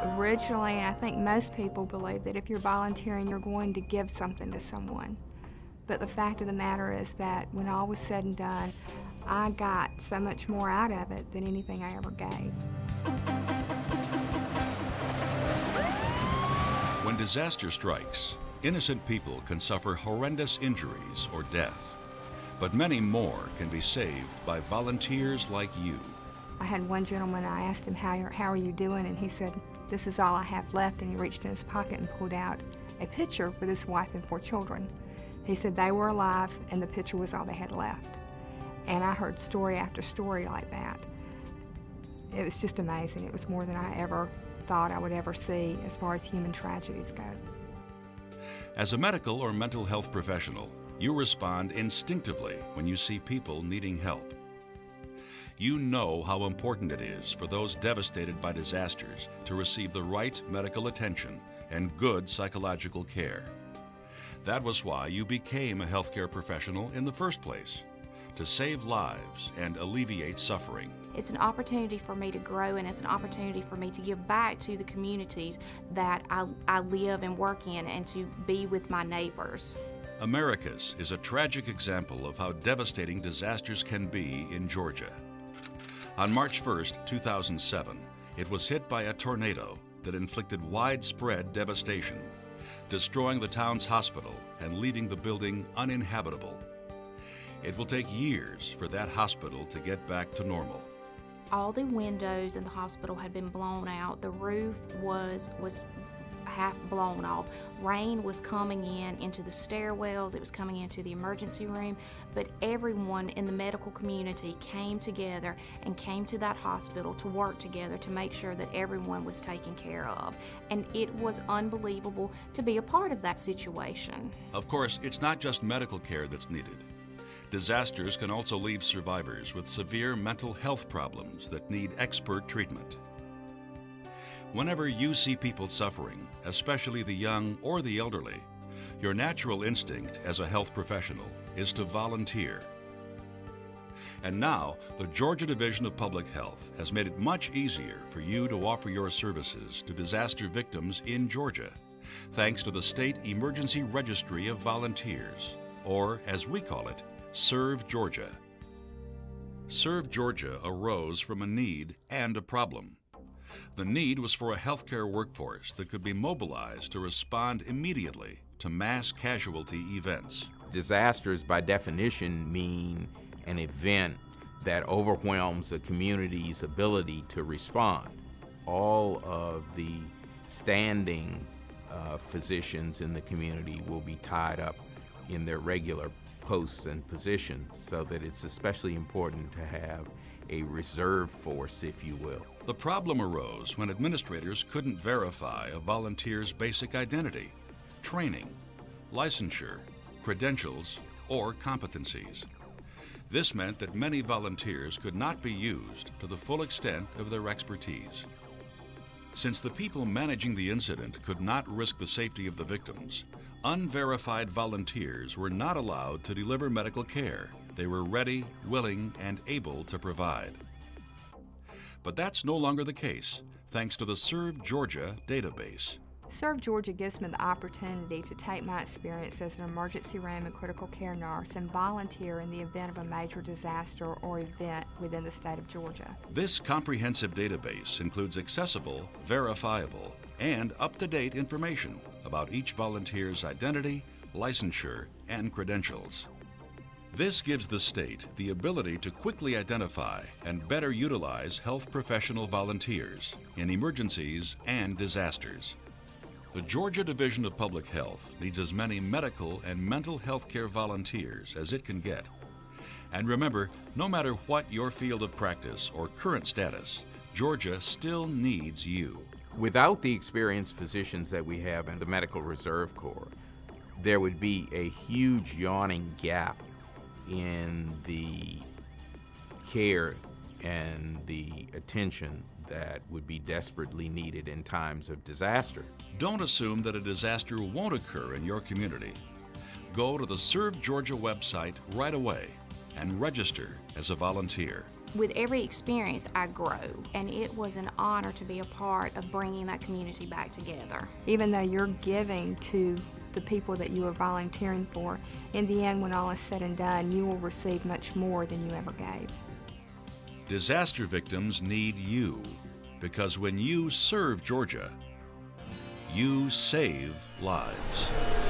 Originally, and I think most people believe that if you're volunteering, you're going to give something to someone. But the fact of the matter is that when all was said and done, I got so much more out of it than anything I ever gave. When disaster strikes, innocent people can suffer horrendous injuries or death. But many more can be saved by volunteers like you. I had one gentleman, I asked him, how are you doing? And he said, this is all I have left. And he reached in his pocket and pulled out a picture with his wife and 4 children. He said they were alive and the picture was all they had left. And I heard story after story like that. It was just amazing. It was more than I ever thought I would ever see as far as human tragedies go. As a medical or mental health professional, you respond instinctively when you see people needing help. You know how important it is for those devastated by disasters to receive the right medical attention and good psychological care. That was why you became a healthcare professional in the first place, to save lives and alleviate suffering. It's an opportunity for me to grow, and it's an opportunity for me to give back to the communities that I live and work in, and to be with my neighbors. Americus is a tragic example of how devastating disasters can be in Georgia. On March 1st, 2007, it was hit by a tornado that inflicted widespread devastation, destroying the town's hospital and leaving the building uninhabitable. It will take years for that hospital to get back to normal. All the windows in the hospital had been blown out. The roof was half blown off. Rain was coming into the stairwells, it was coming into the emergency room, but everyone in the medical community came together and came to that hospital to work together to make sure that everyone was taken care of. And it was unbelievable to be a part of that situation. Of course, it's not just medical care that's needed. Disasters can also leave survivors with severe mental health problems that need expert treatment. Whenever you see people suffering, especially the young or the elderly, your natural instinct as a health professional is to volunteer. And now, the Georgia Division of Public Health has made it much easier for you to offer your services to disaster victims in Georgia, thanks to the State Emergency Registry of Volunteers, or as we call it, Serve Georgia. Serve Georgia arose from a need and a problem. The need was for a healthcare workforce that could be mobilized to respond immediately to mass casualty events. Disasters, by definition, mean an event that overwhelms a community's ability to respond. All of the standing physicians in the community will be tied up in their regular posts and positions, so that it's especially important to have a reserve force, if you will. The problem arose when administrators couldn't verify a volunteer's basic identity, training, licensure, credentials, or competencies. This meant that many volunteers could not be used to the full extent of their expertise. Since the people managing the incident could not risk the safety of the victims, unverified volunteers were not allowed to deliver medical care they were ready, willing, and able to provide. But that's no longer the case, thanks to the Serve Georgia database. Serve Georgia gives me the opportunity to take my experience as an emergency room and critical care nurse and volunteer in the event of a major disaster or event within the state of Georgia. This comprehensive database includes accessible, verifiable, and up-to-date information about each volunteer's identity, licensure, and credentials. This gives the state the ability to quickly identify and better utilize health professional volunteers in emergencies and disasters. The Georgia Division of Public Health needs as many medical and mental health care volunteers as it can get. And remember, no matter what your field of practice or current status, Georgia still needs you. Without the experienced physicians that we have in the Medical Reserve Corps, there would be a huge yawning gap in the care and the attention that would be desperately needed in times of disaster. Don't assume that a disaster won't occur in your community. Go to the Serve Georgia website right away and register as a volunteer. with every experience, I grow, and it was an honor to be a part of bringing that community back together. Even though you're giving to the people that you are volunteering for, in the end, when all is said and done, you will receive much more than you ever gave. Disaster victims need you, because when you serve Georgia, you save lives.